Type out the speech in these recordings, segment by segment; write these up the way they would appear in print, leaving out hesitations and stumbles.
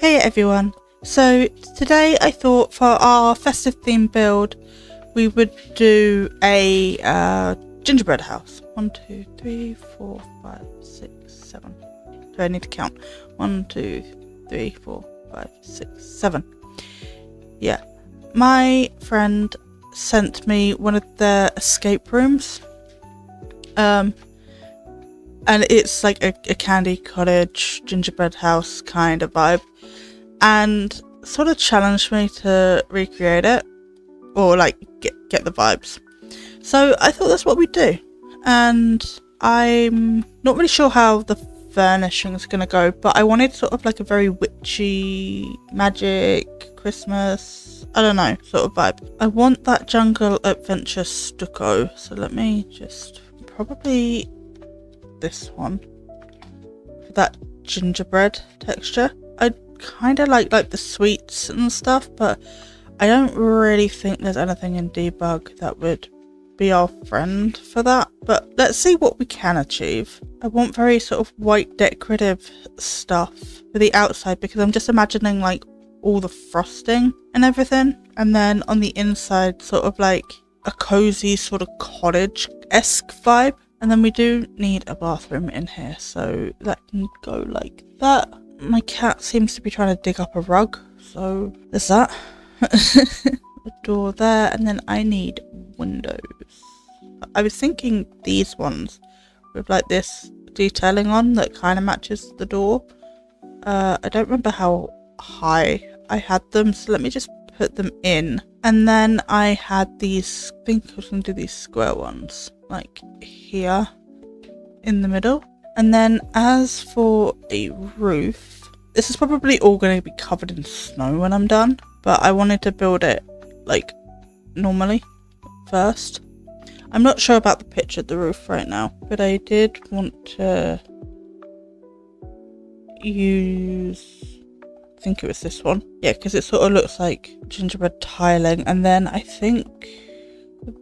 Hey everyone, so today I thought for our festive theme build we would do a gingerbread house. 1, 2, 3, 4, 5, 6, 7. Do I need to count? 1, 2, 3, 4, 5, 6, 7. Yeah, my friend sent me one of their escape rooms. And it's like a candy cottage, gingerbread house kind of vibe, and sort of challenged me to recreate it or like get the vibes. So I thought that's what we'd do, and I'm not really sure how the furnishing is gonna go, but I wanted sort of like a very witchy, magic, Christmas, I don't know, sort of vibe. I want that jungle adventure stucco, so let me just probably this one for that gingerbread texture. I kind of like the sweets and stuff, but I don't really think there's anything in debug that would be our friend for that, but let's see what we can achieve. I want very sort of white decorative stuff for the outside because I'm just imagining like all the frosting and everything, and then on the inside sort of like a cozy sort of cottage-esque vibe. And then we do need a bathroom in here, so that can go like that. My cat seems to be trying to dig up a rug, so there's that. A door there, and then I need windows. I was thinking these ones with like this detailing on that kind of matches the door. I don't remember how high I had them, so let me just put them in. And then I had these, I think I was going to do these square ones, like here in the middle. And then as for a roof, this is probably all going to be covered in snow when I'm done, but I wanted to build it like normally first. I'm not sure about the pitch of the roof right now, but I did want to use, I think it was this one. Yeah, because it sort of looks like gingerbread tiling, and then I think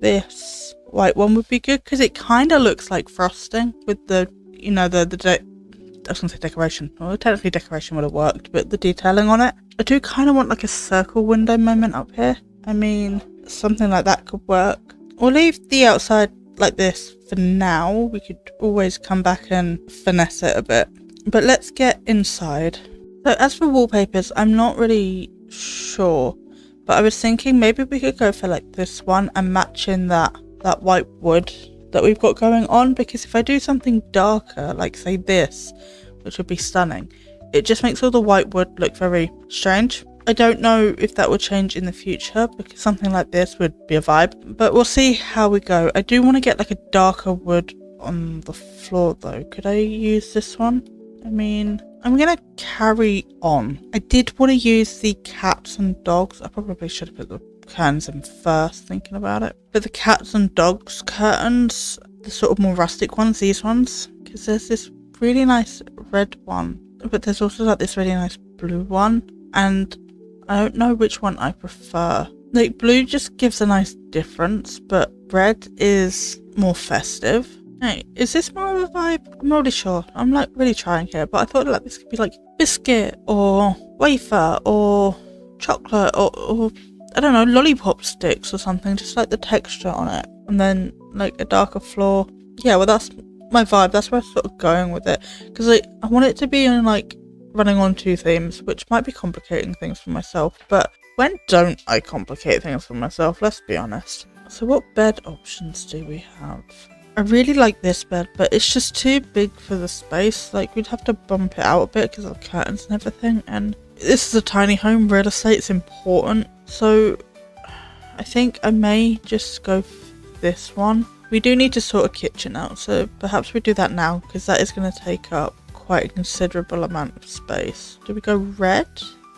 this white one would be good because it kind of looks like frosting with the, you know, I was gonna say decoration. Well, technically decoration would have worked, but the detailing on it. I do kind of want like a circle window moment up here. I mean, something like that could work. We'll leave the outside like this for now. We could always come back and finesse it a bit. But let's get inside. So as for wallpapers, I'm not really sure, but I was thinking maybe we could go for like this one and match in that white wood that we've got going on, because if I do something darker, like say this, which would be stunning, it just makes all the white wood look very strange. I don't know if that would change in the future because something like this would be a vibe, but we'll see how we go. I do want to get like a darker wood on the floor though. Could I use this one? I mean, I'm gonna carry on. I did want to use the cats and dogs. I probably should have put the curtains in first, thinking about it. But the cats and dogs curtains, the sort of more rustic ones, these ones, because there's this really nice red one, but there's also like this really nice blue one, and I don't know which one I prefer. Like blue just gives a nice difference, but red is more festive. Hey, is this more of a vibe? I'm not really sure. I'm like really trying here, but I thought like this could be like biscuit or wafer or chocolate or I don't know, lollipop sticks or something, just like the texture on it. And then like a darker floor. Yeah, well that's my vibe. That's where I'm sort of going with it. Because like, I want it to be in like running on 2 themes, which might be complicating things for myself. But when don't I complicate things for myself? Let's be honest. So what bed options do we have? I really like this bed, but it's just too big for the space. Like we'd have to bump it out a bit because of curtains and everything. And this is a tiny home. Real estate's important. So I think I may just go for this one. We do need to sort a kitchen out, so perhaps we do that now because that is going to take up quite a considerable amount of space. Do we go red?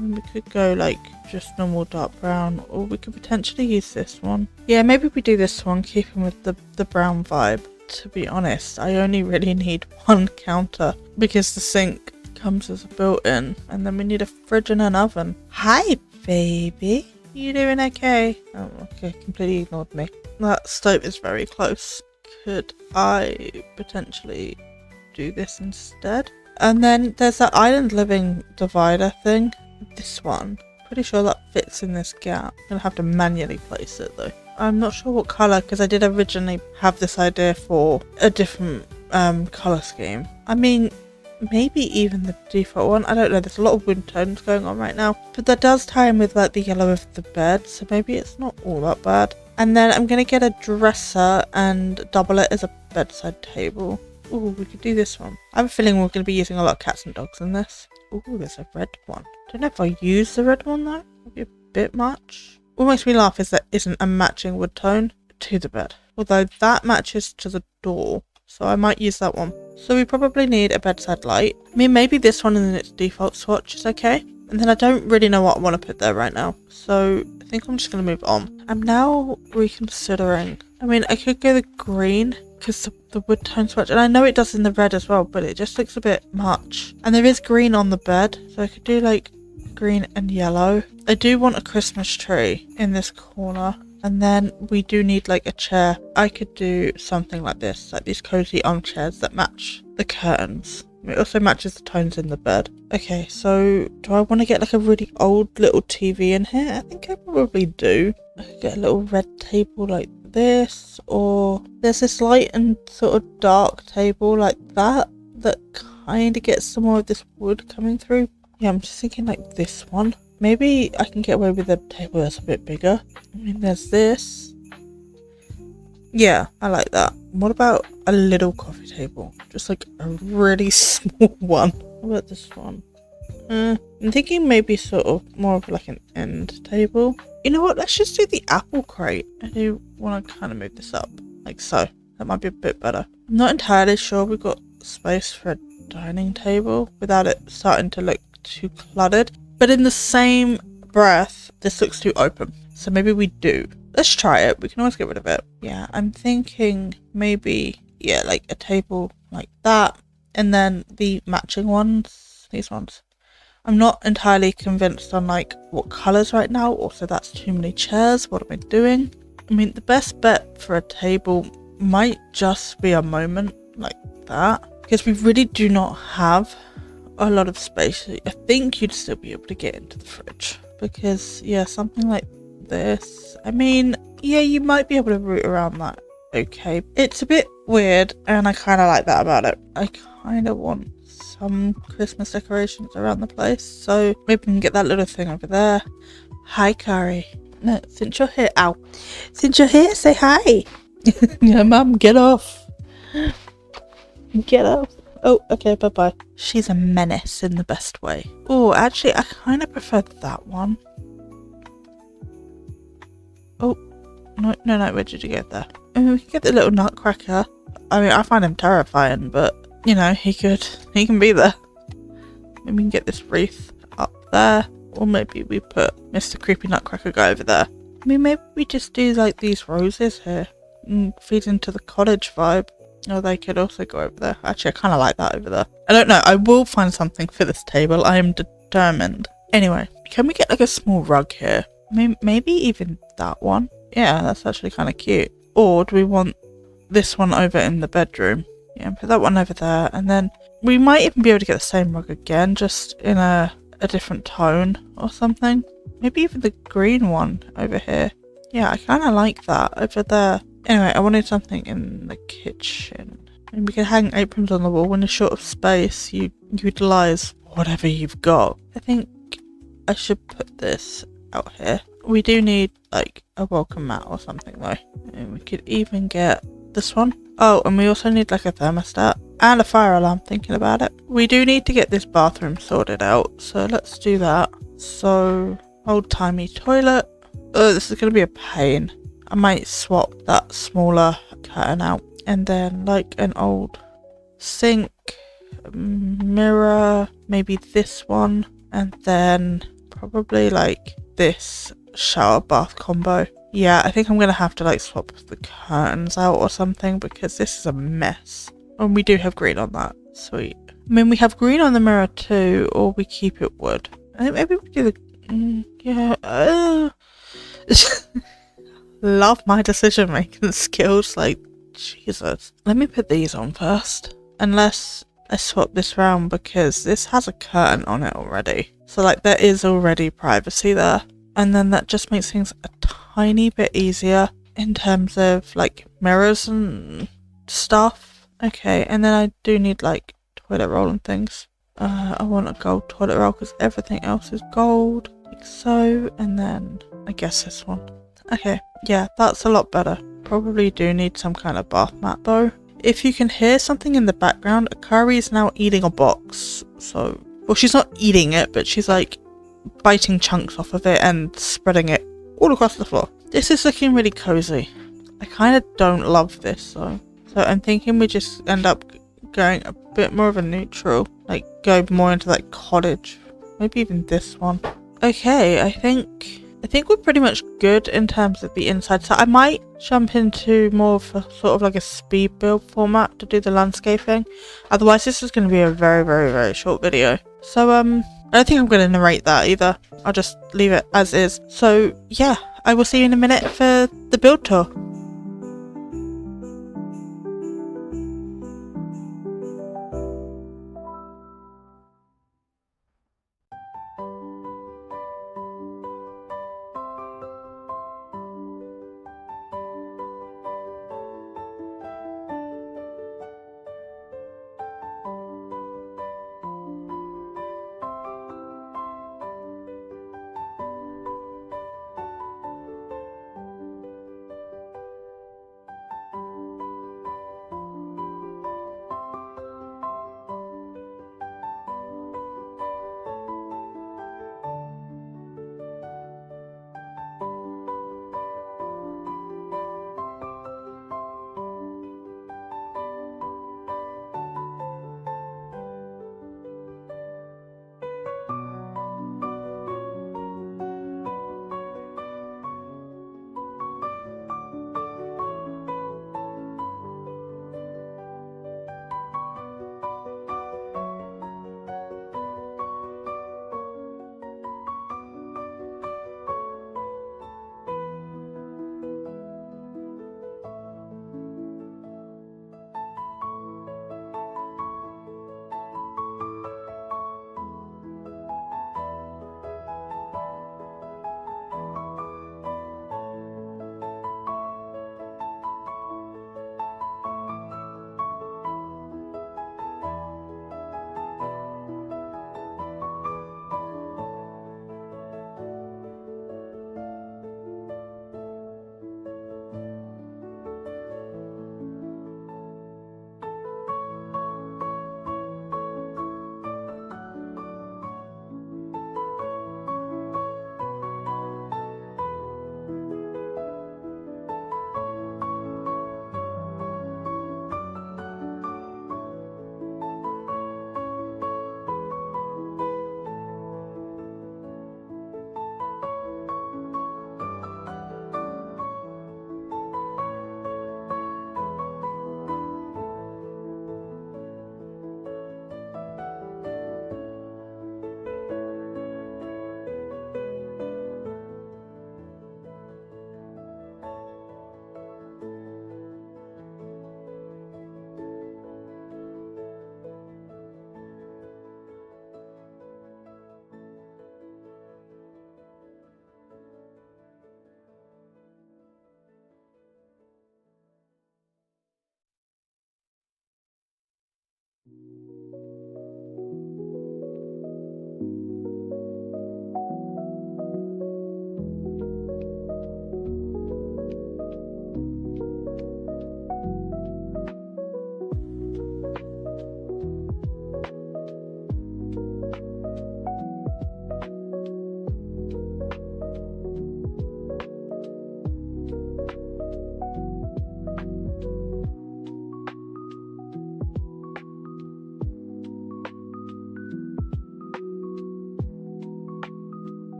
We could go like just normal dark brown, or we could potentially use this one. Yeah, maybe we do this one, keeping with the brown vibe. To be honest, I only really need one counter because the sink comes as a built-in, and then we need a fridge and an oven. Hi baby, you doing okay? Oh okay, completely ignored me. That stove is very close. Could I potentially do this instead? And then there's that island living divider thing. this one. Pretty sure that fits in this gap. I'm gonna have to manually place it though. I'm not sure what colour, because I did originally have this idea for a different colour scheme. I mean, maybe even the default one. I don't know, there's a lot of wind tones going on right now. But that does tie in with like the yellow of the bed, so maybe it's not all that bad. And then I'm going to get a dresser and double it as a bedside table. Ooh, we could do this one. I have a feeling we're going to be using a lot of cats and dogs in this. Ooh, there's a red one. Don't know if I use the red one though. Maybe a bit much. What makes me laugh is there isn't a matching wood tone to the bed. Although that matches to the door. So I might use that one. So we probably need a bedside light. I mean, maybe this one in its default swatch is okay. And then I don't really know what I want to put there right now. So I think I'm just going to move on. I'm now reconsidering. I mean, I could go the green because the wood tone swatch. And I know it does in the red as well, but it just looks a bit much. And there is green on the bed. So I could do like green and yellow. I do want a Christmas tree in this corner. And then we do need like a chair. I could do something like this, like these cozy armchairs that match the curtains. It also matches the tones in the bed. Okay, so do I want to get like a really old little TV in here? I think I probably do. I could get a little red table like this, or there's this light and sort of dark table like that kind of gets some more of this wood coming through. Yeah, I'm just thinking like this one. Maybe I can get away with a table that's a bit bigger. I mean, there's this. Yeah, I like that. What about a little coffee table? Just like a really small one. What about this one? I'm thinking maybe sort of more of like an end table. You know what? Let's just do the apple crate. I do want to kind of move this up like so. That might be a bit better. I'm not entirely sure we've got space for a dining table without it starting to look too cluttered. But in the same breath, this looks too open. So maybe we do. Let's try it. We can always get rid of it. Yeah, I'm thinking maybe, yeah, like a table like that. And then the matching ones, these ones. I'm not entirely convinced on like what colours right now. Also, that's too many chairs. What am I doing? I mean, the best bet for a table might just be a moment like that. Because we really do not have a lot of space. I think you'd still be able to get into the fridge because yeah, something like this. I mean, yeah, you might be able to root around that. Okay, it's a bit weird and I kind of like that about it. I kind of want some Christmas decorations around the place, so maybe we can get that little thing over there. Hi, Carrie. No, since you're here, ow, since you're here, say hi. Yeah, mum, get off. Get off. Oh, okay, bye-bye. She's a menace in the best way. Oh, actually, I kind of prefer that one. Oh, no, where did you get there? I mean, we can get the little nutcracker. I mean, I find him terrifying, but, you know, he can be there. Maybe we can get this wreath up there. Or maybe we put Mr. Creepy Nutcracker guy over there. I mean, maybe we just do, like, these roses here. And feed into the cottage vibe. Or they could also go over there. Actually, I kind of like that over there. I don't know. I will find something for this table. I am determined. Anyway, can we get like a small rug here? I mean, maybe even that one. Yeah, that's actually kind of cute. Or do we want this one over in the bedroom? Yeah, put that one over there. And then we might even be able to get the same rug again, just in a different tone or something. Maybe even the green one over here. Yeah, I kind of like that over there. Anyway, I wanted something in the kitchen. And we can hang aprons on the wall. When you're short of space, you utilise whatever you've got. I think I should put this out here. We do need like a welcome mat or something though. And we could even get this one. Oh, and we also need like a thermostat and a fire alarm, thinking about it. We do need to get this bathroom sorted out. So let's do that. So, old-timey toilet. Oh, this is going to be a pain. I might swap that smaller curtain out. And then like an old sink, mirror, maybe this one. And then probably like this shower bath combo. Yeah, I think I'm going to have to like swap the curtains out or something because this is a mess. And we do have green on that. Sweet. I mean, we have green on the mirror too, or we keep it wood. I think maybe we do the... yeah. Love my decision making skills, like Jesus. Let me put these on first, unless I swap this round because this has a curtain on it already. So like there is already privacy there. And then that just makes things a tiny bit easier in terms of like mirrors and stuff. Okay, and then I do need like toilet roll and things. I want a gold toilet roll because everything else is gold, like so. And then I guess this one. Okay, yeah, that's a lot better. Probably do need some kind of bath mat though. If you can hear something in the background, Akari is now eating a box. So, well, she's not eating it, but she's like biting chunks off of it and spreading it all across the floor. This is looking really cozy. I kind of don't love this though. So I'm thinking we just end up going a bit more of a neutral, like go more into like cottage, maybe even this one. Okay, I think we're pretty much good in terms of the inside. So I might jump into more of a sort of like a speed build format to do the landscaping. Otherwise this is going to be a very, very, very short video. So I don't think I'm going to narrate that either. I'll just leave it as is. So yeah, I will see you in a minute for the build tour.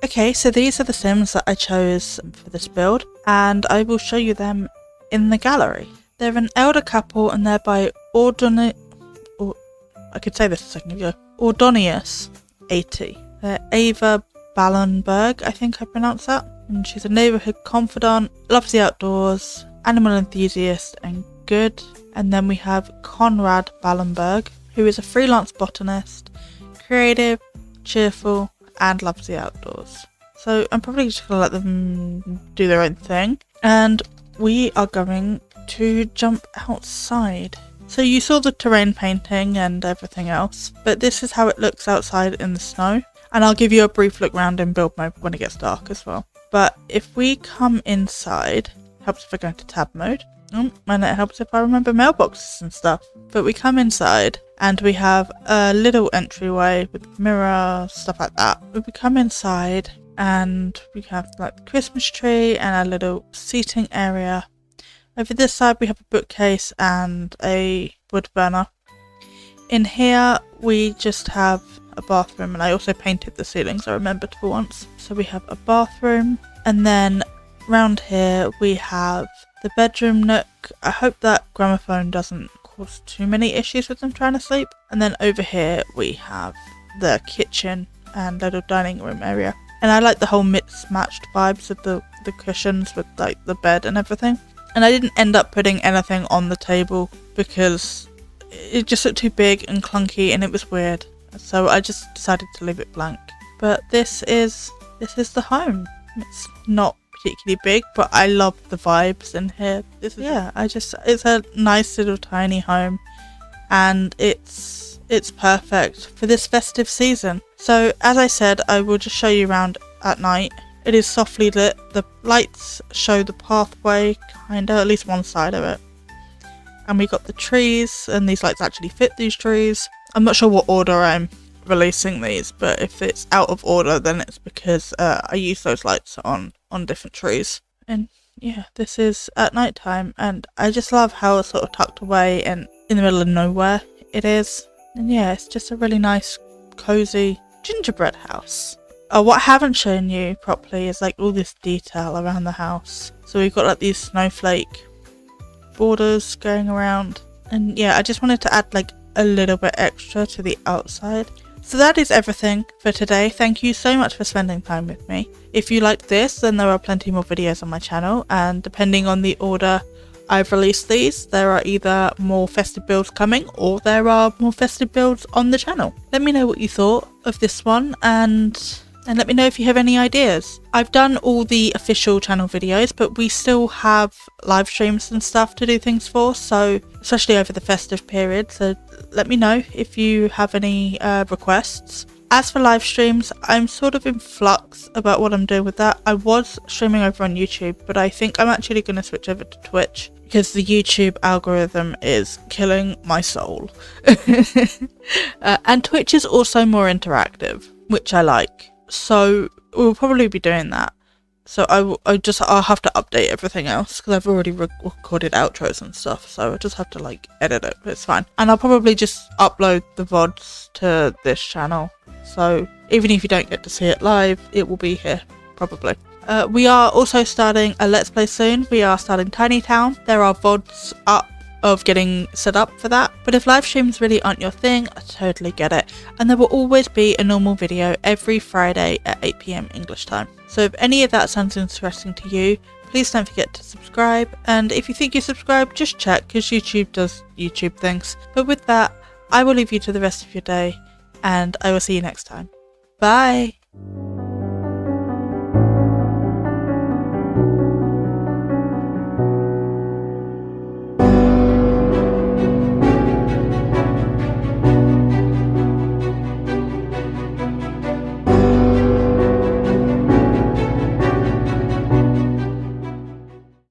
Okay, so these are the Sims that I chose for this build, and I will show you them in the gallery. They're an elder couple, and they're by I could say this a second ago. Ordonius 80. They're Ava Ballenberg, I think I pronounced that. And she's a neighbourhood confidant, loves the outdoors, animal enthusiast, and good. And then we have Conrad Ballenberg, who is a freelance botanist, creative, cheerful, and loves the outdoors. So I'm probably just gonna let them do their own thing. And we are going to jump outside. So you saw the terrain painting and everything else, but this is how it looks outside in the snow. And I'll give you a brief look around in build mode when it gets dark as well. But if we come inside, helps if I go into tab mode, and it helps if I remember mailboxes and stuff. But we come inside and we have a little entryway with mirror, stuff like that. But we come inside and we have like the Christmas tree and a little seating area. Over this side we have a bookcase and a wood burner. In here we just have a bathroom, and I also painted the ceilings, I remembered for once. So we have a bathroom, and then round here we have the bedroom nook. I hope that gramophone doesn't cause too many issues with them trying to sleep. And then over here we have the kitchen and little dining room area. And I like the whole mismatched vibes of the cushions with like the bed and everything. And I didn't end up putting anything on the table because it just looked too big and clunky and it was weird. So I just decided to leave it blank. But this is the home. It's not particularly big, but I love the vibes in here. It's a nice little tiny home, and it's perfect for this festive season. So as I said, I will just show you around at night. It is softly lit. The lights show the pathway, kinda, at least one side of it. And we got the trees, and these lights actually fit these trees. I'm not sure what order I'm releasing these, but if it's out of order, then it's because I use those lights on different trees. And yeah, this is at night time, and I just love how it's sort of tucked away and in the middle of nowhere it is. And yeah, it's just a really nice, cozy gingerbread house. What I haven't shown you properly is like all this detail around the house. So we've got like these snowflake borders going around, and yeah, I just wanted to add like a little bit extra to the outside. So that is everything for today. Thank you so much for spending time with me. If you liked this, then there are plenty more videos on my channel, and depending on the order I've released these, there are either more festive builds coming or there are more festive builds on the channel. Let me know what you thought of this one, and let me know if you have any ideas. I've done all the official channel videos, but we still have live streams and stuff to do things for, so especially over the festive period, so let me know if you have any requests. As for live streams, I'm sort of in flux about what I'm doing with that. I was streaming over on YouTube, but I think I'm actually going to switch over to Twitch because the YouTube algorithm is killing my soul. And Twitch is also more interactive, which I like. So we'll probably be doing that. So I'll have to update everything else because I've already recorded outros and stuff. So I'll just have to like edit it, but it's fine. And I'll probably just upload the VODs to this channel. So even if you don't get to see it live, it will be here probably. We are also starting a Let's Play soon. We are starting Tiny Town. There are VODs up of getting set up for that, but if live streams really aren't your thing, I totally get it, and there will always be a normal video every Friday at 8 PM English time. So if any of that sounds interesting to you, please don't forget to subscribe, and if you think you subscribe, just check because YouTube does YouTube things. But with that, I will leave you to the rest of your day, and I will see you next time. Bye!